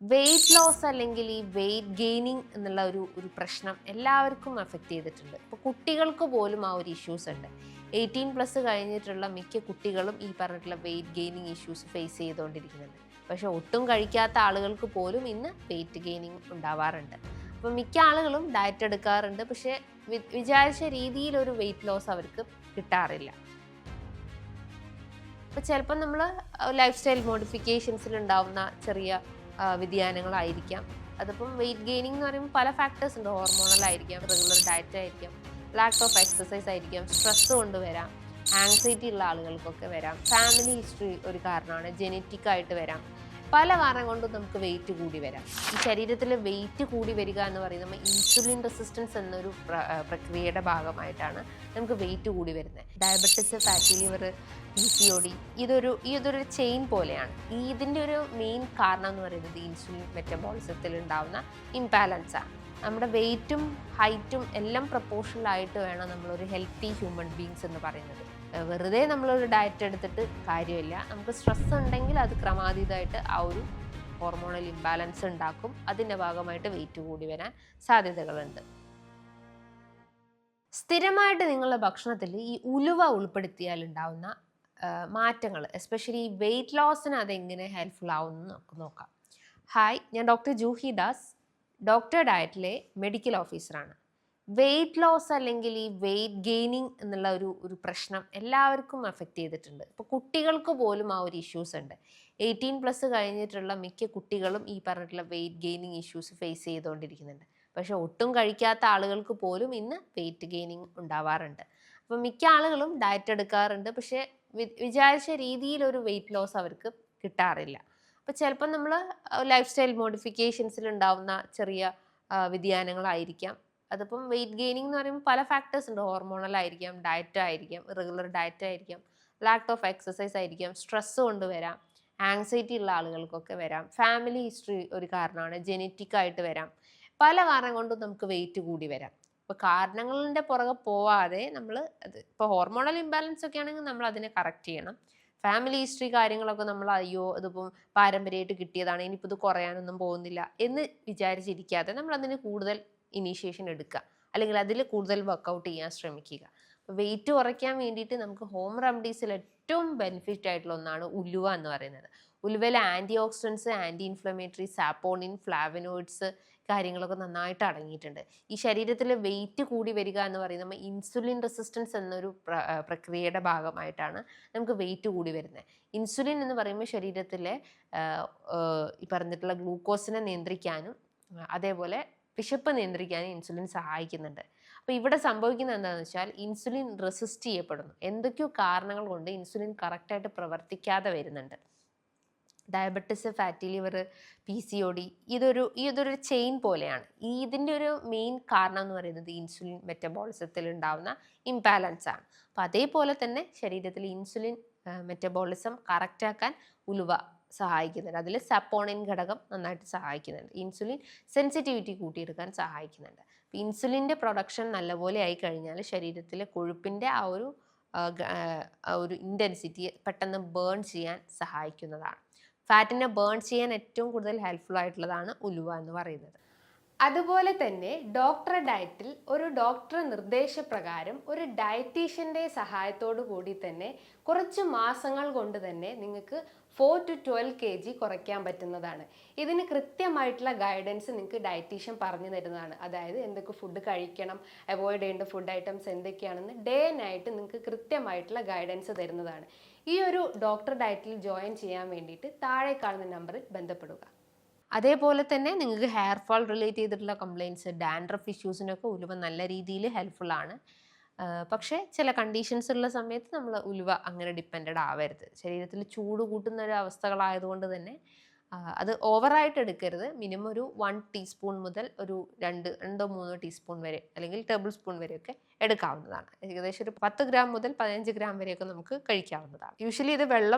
Wait loss അല്ലെങ്കിൽ ഈ weight gaining എന്നുള്ള ഒരു പ്രശ്നം എല്ലാവർക്കും അഫക്റ്റ് ചെയ്തിട്ടുണ്ട്. ഇപ്പോൾ കുട്ടികൾക്ക് പോലും ആ ഒരു ഇഷ്യൂസ് ഉണ്ട്. 18+ കഴിഞ്ഞിട്ടുള്ള മിക്ക കുട്ടികളും ഈ പറഞ്ഞിട്ടുള്ള വെയിറ്റ് ഗെയിനിങ് ഇഷ്യൂസ് ഫേസ് ചെയ്തുകൊണ്ടിരിക്കുന്നുണ്ട്. പക്ഷെ ഒട്ടും കഴിക്കാത്ത ആളുകൾക്ക് പോലും ഇന്ന് വെയിറ്റ് ഗെയിനിങ് ഉണ്ടാവാറുണ്ട്. അപ്പോൾ മിക്ക ആളുകളും ഡയറ്റ് എടുക്കാറുണ്ട്, പക്ഷേ വിചാരിച്ച രീതിയിൽ ഒരു വെയിറ്റ് ലോസ് അവർക്ക് കിട്ടാറില്ല. അപ്പോൾ ചിലപ്പോൾ നമ്മൾ ലൈഫ് സ്റ്റൈൽ മോഡിഫിക്കേഷൻസിൽ ഉണ്ടാവുന്ന ചെറിയ വ്യതിയാനങ്ങളായിരിക്കാം. അതിപ്പം വെയിറ്റ് ഗെയിനിങ് എന്ന് പറയുമ്പോൾ പല ഫാക്ടേഴ്സ് ഉണ്ട്. ഹോർമോണൽ ആയിരിക്കാം, റെഗുലർ ഡയറ്റ് ആയിരിക്കാം, ലാക്ക് ഓഫ് എക്സസൈസ് ആയിരിക്കാം, സ്ട്രെസ് കൊണ്ട് വരാം, ആങ്സൈറ്റി ഉള്ള ആളുകൾക്കൊക്കെ വരാം, ഫാമിലി ഹിസ്റ്ററി ഒരു കാരണമാണ്, ജെനറ്റിക് ആയിട്ട് വരാം. പല കാരണം കൊണ്ടും നമുക്ക് വെയിറ്റ് കൂടി വരാം. ഈ ശരീരത്തിൽ വെയിറ്റ് കൂടി വരിക എന്ന് പറയുന്നത് നമ്മൾ ഇൻസുലിൻ റെസിസ്റ്റൻസ് എന്നൊരു പ്രക്രിയയുടെ ഭാഗമായിട്ടാണ് നമുക്ക് വെയിറ്റ് കൂടി വരുന്നത്. ഡയബറ്റിസ്, ഫാറ്റി ലിവർ, PCOD ഇതൊരു ചെയിൻ പോലെയാണ്. ഇതിൻ്റെ ഒരു മെയിൻ കാരണം എന്ന് പറയുന്നത് ഇൻസുലിൻ മെറ്റബോളിസത്തിൽ ഉണ്ടാവുന്ന ഇംബാലൻസ് ആണ്. നമ്മുടെ വെയിറ്റും ഹൈറ്റും എല്ലാം പ്രപ്പോർഷണലായിട്ട് വേണം നമ്മളൊരു ഹെൽത്തി ഹ്യൂമൻ ബീങ്സ് എന്ന് പറയുന്നത്. വെറുതെ നമ്മളൊരു ഡയറ്റ് എടുത്തിട്ട് കാര്യമില്ല. നമുക്ക് സ്ട്രെസ് ഉണ്ടെങ്കിൽ അത് ക്രമാതീതമായിട്ട് ആ ഒരു ഹോർമോണൽ ഇംബാലൻസ് ഉണ്ടാക്കും. അതിൻ്റെ ഭാഗമായിട്ട് വെയിറ്റ് കൂടി വരാൻ സാധ്യതകളുണ്ട്. സ്ഥിരമായിട്ട് നിങ്ങളുടെ ഭക്ഷണത്തിൽ ഈ ഉലുവ ഉൾപ്പെടുത്തിയാൽ ഉണ്ടാവുന്ന മാറ്റങ്ങൾ, എസ്പെഷ്യലി വെയിറ്റ് ലോസിന് അതെങ്ങനെ ഹെൽപ്ഫുൾ ആവുമെന്ന് നമുക്ക് നോക്കാം. ഹായ്, ഞാൻ ഡോക്ടർ ജൂഹി ദാസ്, ഡോക്ടർ ഡയറ്റിലെ മെഡിക്കൽ ഓഫീസറാണ്. വെയിറ്റ് ലോസ് അല്ലെങ്കിൽ ഈ വെയിറ്റ് ഗെയിനിങ് എന്നുള്ള ഒരു പ്രശ്നം എല്ലാവർക്കും അഫക്റ്റ് ചെയ്തിട്ടുണ്ട്. ഇപ്പോൾ കുട്ടികൾക്ക് പോലും ആ ഒരു ഇഷ്യൂസ് ഉണ്ട്. 18+ കഴിഞ്ഞിട്ടുള്ള മിക്ക കുട്ടികളും ഈ പറഞ്ഞിട്ടുള്ള വെയിറ്റ് ഗെയിനിങ് ഇഷ്യൂസ് ഫേസ് ചെയ്തുകൊണ്ടിരിക്കുന്നുണ്ട്. പക്ഷെ ഒട്ടും കഴിക്കാത്ത ആളുകൾക്ക് പോലും ഇന്ന് വെയിറ്റ് ഗെയിനിങ് ഉണ്ടാവാറുണ്ട്. അപ്പം മിക്ക ആളുകളും ഡയറ്റ് എടുക്കാറുണ്ട്, പക്ഷേ വിചാരിച്ച രീതിയിൽ ഒരു വെയിറ്റ് ലോസ് അവർക്ക് കിട്ടാറില്ല. അപ്പോൾ ചിലപ്പോൾ നമ്മൾ ലൈഫ് സ്റ്റൈൽ മോഡിഫിക്കേഷൻസിൽ ഉണ്ടാവുന്ന ചെറിയ വ്യതിയാനങ്ങളായിരിക്കാം. അതിപ്പം വെയിറ്റ് ഗെയിനിങ് എന്ന് പറയുമ്പോൾ പല ഫാക്ടേഴ്സ് ഉണ്ട്. ഹോർമോണൽ ആയിരിക്കാം, ഡയറ്റ് ആയിരിക്കാം, റെഗുലർ ഡയറ്റ് ആയിരിക്കാം, ലാക്ക് ഓഫ് എക്സസൈസ് ആയിരിക്കാം, സ്ട്രെസ് കൊണ്ട് വരാം, ആങ്സൈറ്റി ഉള്ള ആളുകൾക്കൊക്കെ വരാം, ഫാമിലി ഹിസ്റ്ററി ഒരു കാരണമാണ്, ജെനറ്റിക് ആയിട്ട് വരാം. പല കാരണം കൊണ്ടും നമുക്ക് വെയിറ്റ് കൂടി വരാം. ഇപ്പോൾ കാരണങ്ങളുടെ പുറകെ പോവാതെ നമ്മൾ ഇപ്പോൾ ഹോർമോണൽ ഇംബാലൻസ് ഒക്കെ ആണെങ്കിൽ നമ്മൾ അതിനെ കറക്റ്റ് ചെയ്യണം. ഫാമിലി ഹിസ്റ്ററി കാര്യങ്ങളൊക്കെ നമ്മൾ അയ്യോ ഇതിപ്പം പാരമ്പര്യമായിട്ട് കിട്ടിയതാണ്, ഇനിയിപ്പോൾ ഇത് കുറയാനൊന്നും പോകുന്നില്ല എന്ന് വിചാരിച്ചിരിക്കാതെ നമ്മൾ അതിന് കൂടുതൽ ഇനീഷ്യേഷൻ എടുക്കുക, അല്ലെങ്കിൽ അതിൽ കൂടുതൽ വർക്കൗട്ട് ചെയ്യാൻ ശ്രമിക്കുക. വെയിറ്റ് കുറയ്ക്കാൻ വേണ്ടിയിട്ട് നമുക്ക് ഹോം റെമഡീസിൽ ഏറ്റവും ബെനിഫിറ്റ് ആയിട്ടുള്ള ഒന്നാണ് ഉലുവ എന്ന് പറയുന്നത്. ഉലുവയിൽ antioxidants, anti inflammatory, saponin, flavonoids കാര്യങ്ങളൊക്കെ നന്നായിട്ട് അടങ്ങിയിട്ടുണ്ട്. ഈ ശരീരത്തിൽ വെയിറ്റ് കൂടി വരിക എന്ന് പറയുന്നത് നമ്മൾ ഇൻസുലിൻ റെസിസ്റ്റൻസ് എന്നൊരു പ്രക്രിയയുടെ ഭാഗമായിട്ടാണ് നമുക്ക് വെയിറ്റ് കൂടി വരുന്നത്. ഇൻസുലിൻ എന്ന് പറയുമ്പോൾ ശരീരത്തിലെ ഈ പറഞ്ഞിട്ടുള്ള ഗ്ലൂക്കോസിനെ നിയന്ത്രിക്കാനും അതേപോലെ വിശപ്പ് നിയന്ത്രിക്കാനും ഇൻസുലിൻ സഹായിക്കുന്നുണ്ട്. അപ്പോൾ ഇവിടെ സംഭവിക്കുന്നത് എന്താണെന്ന് വെച്ചാൽ ഇൻസുലിൻ റെസിസ്റ്റ് ചെയ്യപ്പെടുന്നു. എന്തൊക്കെയോ കാരണങ്ങൾ കൊണ്ട് ഇൻസുലിൻ കറക്റ്റായിട്ട് പ്രവർത്തിക്കാതെ വരുന്നുണ്ട്. ഡയബറ്റിസ്, ഫാറ്റി ലിവർ, PCOD ഇതൊരു ചെയിൻ പോലെയാണ്. ഇതിൻ്റെ ഒരു മെയിൻ കാരണം എന്ന് പറയുന്നത് ഇൻസുലിൻ മെറ്റബോളിസത്തിൽ ഉണ്ടാവുന്ന ഇംബാലൻസ് ആണ്. അപ്പോൾ അതേപോലെ തന്നെ ശരീരത്തിൽ ഇൻസുലിൻ മെറ്റബോളിസം കറക്റ്റാക്കാൻ ഉലുവ സഹായിക്കുന്നുണ്ട്. അതിൽ സപ്പോണിൻ ഘടകം നന്നായിട്ട് സഹായിക്കുന്നുണ്ട്. ഇൻസുലിൻ സെൻസിറ്റിവിറ്റി കൂട്ടിയെടുക്കാൻ സഹായിക്കുന്നുണ്ട്. അപ്പോൾ ഇൻസുലിൻ്റെ പ്രൊഡക്ഷൻ നല്ലപോലെ ആയി കഴിഞ്ഞാൽ ശരീരത്തിലെ കൊഴുപ്പിൻ്റെ ആ ഒരു ഇൻറ്റൻസിറ്റി പെട്ടെന്ന് ബേൺ ചെയ്യാൻ സഹായിക്കുന്നതാണ്. ഫാറ്റിനെ ബേൺ ചെയ്യാൻ ഏറ്റവും കൂടുതൽ ഹെൽപ്ഫുൾ ആയിട്ടുള്ളതാണ് ഉലുവ എന്ന് പറയുന്നത്. അതുപോലെ തന്നെ ഡോക്ടർ ഡയറ്റിൽ ഒരു ഡോക്ടർ നിർദ്ദേശപ്രകാരം ഒരു ഡയറ്റീഷ്യൻ്റെ സഹായത്തോടു കൂടി തന്നെ കുറച്ച് മാസങ്ങൾ കൊണ്ട് തന്നെ നിങ്ങൾക്ക് 4 to 12 kg കുറയ്ക്കാൻ പറ്റുന്നതാണ്. ഇതിന് കൃത്യമായിട്ടുള്ള ഗൈഡൻസ് നിങ്ങൾക്ക് ഡയറ്റീഷ്യൻ പറഞ്ഞു തരുന്നതാണ്. അതായത് എന്തൊക്കെ ഫുഡ് കഴിക്കണം, അവോയ്ഡ് ചെയ്യേണ്ട ഫുഡ് ഐറ്റംസ് എന്തൊക്കെയാണെന്ന് ഡേ നൈറ്റ് നിങ്ങൾക്ക് കൃത്യമായിട്ടുള്ള ഗൈഡൻസ് തരുന്നതാണ്. ഈ ഒരു ഡോക്ടർ ഡയറ്റിൽ ജോയിൻ ചെയ്യാൻ വേണ്ടിയിട്ട് താഴെ കാണുന്ന നമ്പറിൽ ബന്ധപ്പെടുക. അതേപോലെ തന്നെ നിങ്ങൾക്ക് ഹെയർ ഫാൾ റിലേറ്റ് ചെയ്തിട്ടുള്ള കംപ്ലയിൻറ്റ്സ്, ഡാൻഡ്രഫ് ഇഷ്യൂസിനൊക്കെ ഉലുവ നല്ല രീതിയിൽ ഹെൽപ്ഫുൾ ആണ്. പക്ഷേ ചില കണ്ടീഷൻസ് ഉള്ള സമയത്ത് നമ്മൾ ഉലുവ അങ്ങനെ ഡിപ്പെൻഡഡ് ആവരുത്. ശരീരത്തിൽ ചൂട് കൂട്ടുന്ന ഒരു അവസ്ഥകളായതുകൊണ്ട് തന്നെ അത് ഓവറായിട്ട് എടുക്കരുത്. മിനിമം ഒരു 1 ടീസ്പൂൺ മുതൽ ഒരു 2-3 ടീസ്പൂൺ വരെ അല്ലെങ്കിൽ ടേബിൾ സ്പൂൺ വരെയൊക്കെ എടുക്കാവുന്നതാണ്. ഏകദേശം ഒരു 10 ഗ്രാം മുതൽ 15 ഗ്രാം വരെയൊക്കെ നമുക്ക് കഴിക്കാവുന്നതാണ്. യൂഷ്വലി ഇത്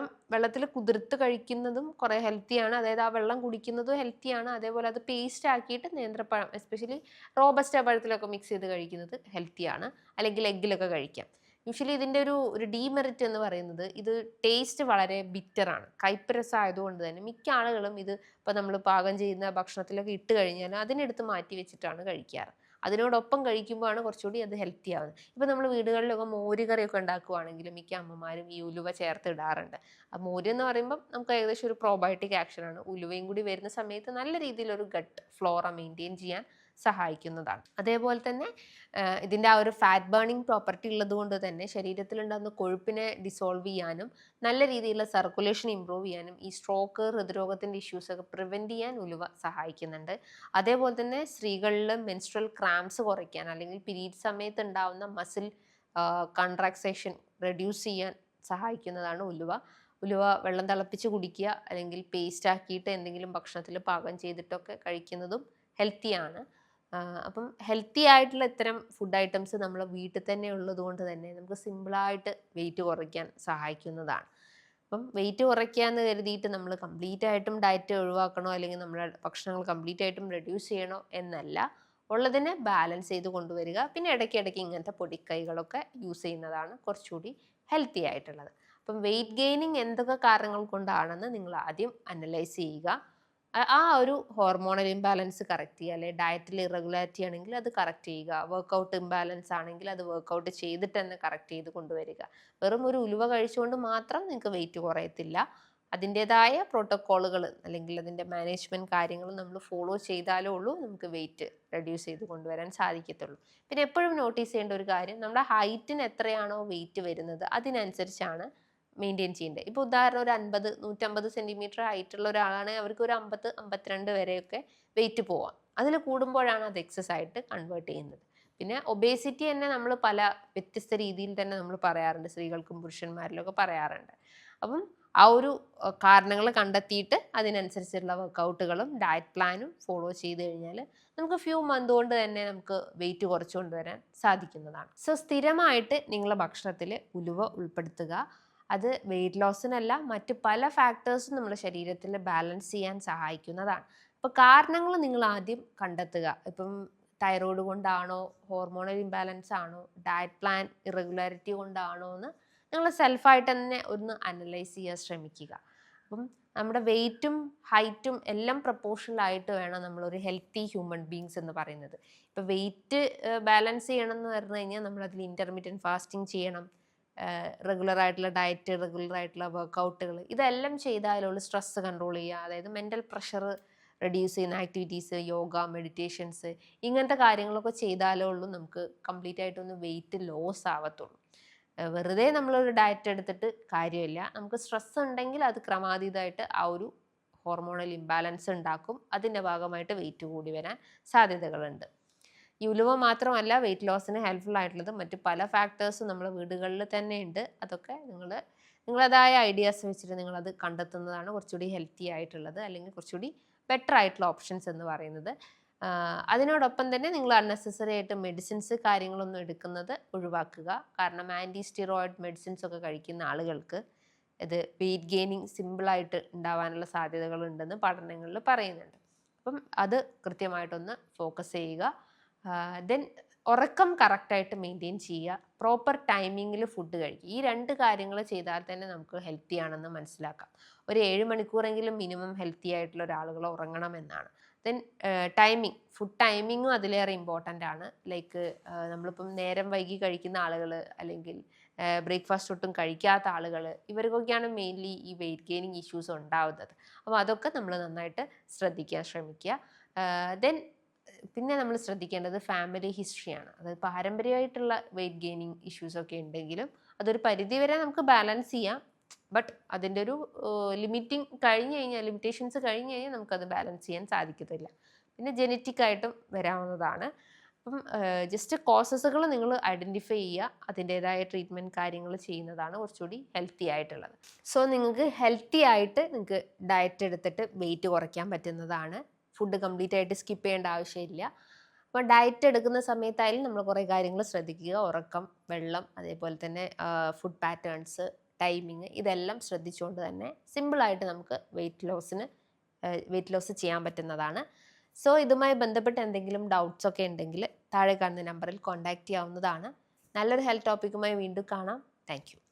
വെള്ളത്തിൽ കുതിർത്ത് കഴിക്കുന്നതും കുറേ ഹെൽത്തിയാണ്. അതായത് ആ വെള്ളം കുടിക്കുന്നതും ഹെൽത്തിയാണ്. അതേപോലെ അത് പേസ്റ്റ് ആക്കിയിട്ട് നേന്ത്രപ്പഴം, എസ്പെഷ്യലി റോബസ്റ്റ പഴത്തിലൊക്കെ മിക്സ് ചെയ്ത് കഴിക്കുന്നത് ഹെൽത്തിയാണ്. അല്ലെങ്കിൽ എഗ്ഗിലൊക്കെ കഴിക്കാം. യൂഷ്വലി ഇതിൻ്റെ ഒരു ഡീമെറിറ്റ് എന്ന് പറയുന്നത് ഇത് ടേസ്റ്റ് വളരെ ബിറ്ററാണ്. കയ്പ്പ് ആയതുകൊണ്ട് തന്നെ മിക്ക ആളുകളും ഇത് ഇപ്പോൾ നമ്മൾ പാകം ചെയ്യുന്ന ഭക്ഷണത്തിലൊക്കെ ഇട്ട് കഴിഞ്ഞാൽ അതിനെടുത്ത് മാറ്റി വെച്ചിട്ടാണ് കഴിക്കാറ്. അതിനോടൊപ്പം കഴിക്കുമ്പോഴാണ് കുറച്ചുകൂടി അത് ഹെൽത്തി ആവുന്നത്. ഇപ്പോൾ നമ്മൾ വീടുകളിലൊക്കെ മോര് കറിയൊക്കെ ഉണ്ടാക്കുവാണെങ്കിലും മിക്ക അമ്മമാരും ഈ ഉലുവ ചേർത്ത് ഇടാറുണ്ട്. ആ മോര് എന്ന് പറയുമ്പം നമുക്ക് ഏകദേശം ഒരു പ്രോബയോട്ടിക് ആക്ഷനാണ്. ഉലുവയും കൂടി വരുന്ന സമയത്ത് നല്ല രീതിയിലൊരു ഗട്ട് ഫ്ലോറ മെയിൻറ്റെയിൻ ചെയ്യാൻ സഹായിക്കുന്നതാണ്. അതേപോലെ തന്നെ ഇതിൻ്റെ ആ ഒരു ഫാറ്റ് ബേണിംഗ് പ്രോപ്പർട്ടി ഉള്ളത് കൊണ്ട് തന്നെ ശരീരത്തിലുണ്ടാകുന്ന കൊഴുപ്പിനെ ഡിസോൾവ് ചെയ്യാനും നല്ല രീതിയിലുള്ള സർക്കുലേഷൻ ഇമ്പ്രൂവ് ചെയ്യാനും ഈ സ്ട്രോക്ക്, ഹൃദ്രോഗത്തിൻ്റെ ഇഷ്യൂസൊക്കെ പ്രിവെൻറ്റ് ചെയ്യാൻ ഉലുവ സഹായിക്കുന്നുണ്ട്. അതേപോലെ തന്നെ സ്ത്രീകളിൽ മെൻസ്ട്രൽ ക്രാംസ് കുറയ്ക്കാൻ അല്ലെങ്കിൽ പീരീഡ് സമയത്ത് ഉണ്ടാകുന്ന മസിൽ കൺട്രാക്സേഷൻ റെഡ്യൂസ് ചെയ്യാൻ സഹായിക്കുന്നതാണ് ഉലുവ. ഉലുവ വെള്ളം തിളപ്പിച്ച് കുടിക്കുക അല്ലെങ്കിൽ പേസ്റ്റ് ആക്കിയിട്ട് എന്തെങ്കിലും ഭക്ഷണത്തിൽ പാകം ചെയ്തിട്ടൊക്കെ കഴിക്കുന്നതും ഹെൽത്തിയാണ്. അപ്പം ഹെൽത്തി ആയിട്ടുള്ള ഇത്തരം ഫുഡ് ഐറ്റംസ് നമ്മൾ വീട്ടിൽ തന്നെ ഉള്ളത് കൊണ്ട് തന്നെ നമുക്ക് സിമ്പിളായിട്ട് വെയിറ്റ് കുറയ്ക്കാൻ സഹായിക്കുന്നതാണ്. അപ്പം വെയിറ്റ് കുറയ്ക്കുക എന്ന് കരുതിയിട്ട് നമ്മൾ കംപ്ലീറ്റ് ആയിട്ടും ഡയറ്റ് ഒഴിവാക്കണോ അല്ലെങ്കിൽ നമ്മുടെ ഭക്ഷണങ്ങൾ കംപ്ലീറ്റ് ആയിട്ടും റെഡ്യൂസ് ചെയ്യണോ എന്നല്ല, ഉള്ളതിനെ ബാലൻസ് ചെയ്ത് കൊണ്ടുവരിക. പിന്നെ ഇടയ്ക്കിടയ്ക്ക് ഇങ്ങനത്തെ പൊടിക്കൈകളൊക്കെ യൂസ് ചെയ്യുന്നതാണ് കുറച്ചുകൂടി ഹെൽത്തി ആയിട്ടുള്ളത്. അപ്പം വെയിറ്റ് ഗെയിനിങ് എന്തൊക്കെ കാരണങ്ങൾ കൊണ്ടാണെന്ന് നിങ്ങൾ ആദ്യം അനലൈസ് ചെയ്യുക. ആ ഒരു ഹോർമോണൽ ഇംബാലൻസ് കറക്റ്റ് ചെയ്യുക, അല്ലെങ്കിൽ ഡയറ്റിൽ ഇറഗുലാരിറ്റി ആണെങ്കിൽ അത് കറക്റ്റ് ചെയ്യുക, വർക്കൗട്ട് ഇംബാലൻസ് ആണെങ്കിൽ അത് വർക്കൗട്ട് ചെയ്തിട്ട് തന്നെ കറക്റ്റ് ചെയ്ത് കൊണ്ടുവരിക. വെറും ഒരു ഉലുവ കഴിച്ചുകൊണ്ട് മാത്രം നിങ്ങൾക്ക് വെയിറ്റ് കുറയത്തില്ല. അതിൻ്റെതായ പ്രോട്ടോക്കോളുകൾ അല്ലെങ്കിൽ അതിൻ്റെ മാനേജ്മെൻറ്റ് കാര്യങ്ങൾ നമ്മൾ ഫോളോ ചെയ്താലേ ഉള്ളൂ നമുക്ക് വെയിറ്റ് റെഡ്യൂസ് ചെയ്ത് കൊണ്ടുവരാൻ സാധിക്കത്തുള്ളൂ. പിന്നെ എപ്പോഴും നോട്ടീസ് ചെയ്യേണ്ട ഒരു കാര്യം, നമ്മുടെ ഹൈറ്റിന് എത്രയാണോ വെയിറ്റ് വരുന്നത് അതിനനുസരിച്ചാണ് മെയിൻറ്റെയിൻ ചെയ്യേണ്ടത്. ഇപ്പോൾ ഉദാഹരണം ഒരു 150 സെൻറ്റിമീറ്റർ ഹൈറ്റുള്ള ഒരാളാണെങ്കിൽ അവർക്ക് ഒരു 52 വരെയൊക്കെ വെയിറ്റ് പോവാം. അതിൽ കൂടുമ്പോഴാണ് അത് എക്സസ് ആയിട്ട് കൺവേർട്ട് ചെയ്യുന്നത്. പിന്നെ ഒബേസിറ്റി തന്നെ നമ്മൾ പല വ്യത്യസ്ത രീതിയിൽ തന്നെ നമ്മൾ പറയാറുണ്ട്, സ്ത്രീകൾക്കും പുരുഷന്മാരിലൊക്കെ പറയാറുണ്ട്. അപ്പം ആ ഒരു കാരണങ്ങൾ കണ്ടെത്തിയിട്ട് അതിനനുസരിച്ചുള്ള വർക്കൗട്ടുകളും ഡയറ്റ് പ്ലാനും ഫോളോ ചെയ്ത് കഴിഞ്ഞാൽ നമുക്ക് ഫ്യൂ മന്ത് കൊണ്ട് തന്നെ നമുക്ക് വെയിറ്റ് കുറച്ച് കൊണ്ടുവരാൻ സാധിക്കുന്നതാണ്. സോ സ്ഥിരമായിട്ട് നിങ്ങളുടെ ഭക്ഷണത്തിൽ ഉലുവ ഉൾപ്പെടുത്തുക. അത് വെയിറ്റ് ലോസിനല്ല, മറ്റ് പല ഫാക്ടേഴ്സും നമ്മുടെ ശരീരത്തിൽ ബാലൻസ് ചെയ്യാൻ സഹായിക്കുന്നതാണ്. അപ്പോൾ കാരണങ്ങൾ നിങ്ങൾ ആദ്യം കണ്ടെത്തുക. ഇപ്പം തൈറോയ്ഡ് കൊണ്ടാണോ, ഹോർമോണൽ ഇംബാലൻസ് ആണോ, ഡയറ്റ് പ്ലാൻ ഇറഗുലാരിറ്റി കൊണ്ടാണോ എന്ന് നിങ്ങൾ സെൽഫായിട്ട് തന്നെ ഒന്ന് അനലൈസ് ചെയ്യാൻ ശ്രമിക്കുക. അപ്പം നമ്മുടെ വെയിറ്റും ഹൈറ്റും എല്ലാം പ്രപ്പോർഷണലായിട്ട് വേണം നമ്മളൊരു ഹെൽത്തി ഹ്യൂമൻ ബീങ്സ് എന്ന് പറയുന്നത്. ഇപ്പോൾ വെയിറ്റ് ബാലൻസ് ചെയ്യണം എന്ന് പറഞ്ഞു കഴിഞ്ഞാൽ നമ്മളതിൽ ഇൻ്റർമീഡിയറ്റ് ഫാസ്റ്റിംഗ് ചെയ്യണം, റെഗുലർ ആയിട്ടുള്ള ഡയറ്റ്, റെഗുലർ ആയിട്ടുള്ള വർക്കൗട്ടുകൾ, ഇതെല്ലാം ചെയ്താലുള്ള സ്ട്രെസ്സ് കൺട്രോൾ ചെയ്യുക, അതായത് മെൻ്റൽ പ്രഷർ റെഡ്യൂസ് ചെയ്യുന്ന ആക്ടിവിറ്റീസ്, യോഗ, മെഡിറ്റേഷൻസ്, ഇങ്ങനത്തെ കാര്യങ്ങളൊക്കെ ചെയ്താലേ ഉള്ളൂ നമുക്ക് കംപ്ലീറ്റ് ആയിട്ടൊന്ന് വെയിറ്റ് ലോസ് ആവത്തുള്ളൂ. വെറുതെ നമ്മളൊരു ഡയറ്റ് എടുത്തിട്ട് കാര്യമില്ല. നമുക്ക് സ്ട്രെസ് ഉണ്ടെങ്കിൽ അത് ക്രമാതീതമായിട്ട് ആ ഒരു ഹോർമോണൽ ഇംബാലൻസ് ഉണ്ടാക്കും. അതിൻ്റെ ഭാഗമായിട്ട് വെയിറ്റ് കൂടി വരാൻ സാധ്യതകളുണ്ട്. ഈ ഉലുവ മാത്രമല്ല വെയിറ്റ് ലോസിന് ഹെൽപ്ഫുൾ ആയിട്ടുള്ളത് മറ്റ് പല ഫാക്ടേഴ്സും നമ്മുടെ വീടുകളിൽ തന്നെ ഉണ്ട്. അതൊക്കെ നിങ്ങളതായ ഐഡിയാസ് വെച്ചിട്ട് നിങ്ങളത് കണ്ടെത്തുന്നതാണ് കുറച്ചുകൂടി ഹെൽത്തി ആയിട്ടുള്ളത്, അല്ലെങ്കിൽ കുറച്ചുകൂടി ബെറ്റർ ആയിട്ടുള്ള ഓപ്ഷൻസ് എന്ന് പറയുന്നത്. അതിനോടൊപ്പം തന്നെ നിങ്ങൾ അൺനെസസറി ആയിട്ട് മെഡിസിൻസ് കാര്യങ്ങളൊന്നും എടുക്കുന്നത് ഒഴിവാക്കുക. കാരണം ആൻറ്റി സ്റ്റിറോയിഡ് മെഡിസിൻസ് ഒക്കെ കഴിക്കുന്ന ആളുകൾക്ക് ഇത് വെയിറ്റ് ഗെയിനിങ് സിമ്പിളായിട്ട് ഉണ്ടാവാനുള്ള സാധ്യതകളുണ്ടെന്ന് പഠനങ്ങളിൽ പറയുന്നുണ്ട്. അപ്പം അത് കൃത്യമായിട്ടൊന്ന് ഫോക്കസ് ചെയ്യുക. ദെൻ ഉറക്കം കറക്റ്റായിട്ട് മെയിൻറ്റെയിൻ ചെയ്യുക, പ്രോപ്പർ ടൈമിങ്ങിൽ ഫുഡ് കഴിക്കുക. ഈ 2 കാര്യങ്ങൾ ചെയ്താൽ തന്നെ നമുക്ക് ഹെൽത്തി ആണെന്ന് മനസ്സിലാക്കാം. ഒരു 7 മണിക്കൂറെങ്കിലും മിനിമം ഹെൽത്തി ആയിട്ടുള്ള ഒരാളുകൾ ഉറങ്ങണമെന്നാണ്. ദെൻ ടൈമിങ്, ഫുഡ് ടൈമിങ്ങും അതിലേറെ ഇമ്പോർട്ടൻ്റ് ആണ്. ലൈക്ക് നമ്മളിപ്പം നേരം വൈകി കഴിക്കുന്ന ആളുകൾ അല്ലെങ്കിൽ ബ്രേക്ക്ഫാസ്റ്റ് ഒട്ടും കഴിക്കാത്ത ആളുകൾ, ഇവർക്കൊക്കെയാണ് മെയിൻലി ഈ വെയിറ്റ് ഗെയിനിങ് ഇഷ്യൂസ് ഉണ്ടാവുന്നത്. അപ്പോൾ അതൊക്കെ നമ്മൾ നന്നായിട്ട് ശ്രദ്ധിക്കാൻ ശ്രമിക്കുക. ദെൻ പിന്നെ നമ്മൾ ശ്രദ്ധിക്കേണ്ടത് ഫാമിലി ഹിസ്റ്ററിയാണ്. അതായത് പാരമ്പര്യമായിട്ടുള്ള വെയിറ്റ് ഗെയിനിങ് ഇഷ്യൂസൊക്കെ ഉണ്ടെങ്കിലും അതൊരു പരിധിവരെ നമുക്ക് ബാലൻസ് ചെയ്യാം. ബട്ട് അതിൻ്റെ ഒരു ലിമിറ്റേഷൻസ് കഴിഞ്ഞ് കഴിഞ്ഞാൽ നമുക്കത് ബാലൻസ് ചെയ്യാൻ സാധിക്കത്തില്ല. പിന്നെ ജെനറ്റിക് ആയിട്ടും വരാവുന്നതാണ്. അപ്പം ജസ്റ്റ് കോസസുകൾ നിങ്ങൾ ഐഡൻറ്റിഫൈ ചെയ്യുക, അതിൻ്റേതായ ട്രീറ്റ്മെൻറ്റ് കാര്യങ്ങൾ ചെയ്യുന്നതാണ് കുറച്ചുകൂടി ഹെൽത്തി ആയിട്ടുള്ളത്. സോ നിങ്ങൾക്ക് ഹെൽത്തി ആയിട്ട് നിങ്ങൾക്ക് ഡയറ്റ് എടുത്തിട്ട് വെയിറ്റ് കുറയ്ക്കാൻ പറ്റുന്നതാണ്. ഫുഡ് കംപ്ലീറ്റ് ആയിട്ട് സ്കിപ്പ് ചെയ്യേണ്ട ആവശ്യമില്ല. അപ്പോൾ ഡയറ്റ് എടുക്കുന്ന സമയത്തായാലും നമ്മൾ കുറേ കാര്യങ്ങൾ ശ്രദ്ധിക്കുക. ഉറക്കം, വെള്ളം, അതേപോലെ തന്നെ ഫുഡ് പാറ്റേൺസ്, ടൈമിങ്, ഇതെല്ലാം ശ്രദ്ധിച്ചുകൊണ്ട് തന്നെ സിമ്പിളായിട്ട് നമുക്ക് വെയിറ്റ് ലോസ് ചെയ്യാൻ പറ്റുന്നതാണ്. സോ ഇതുമായി ബന്ധപ്പെട്ട് എന്തെങ്കിലും ഡൗട്ട്സ് ഒക്കെ ഉണ്ടെങ്കിൽ താഴെ കാണുന്ന നമ്പറിൽ കോൺടാക്റ്റ് ചെയ്യാവുന്നതാണ്. നല്ലൊരു ഹെൽത്ത് ടോപ്പിക്കുമായി വീണ്ടും കാണാം. Thank you.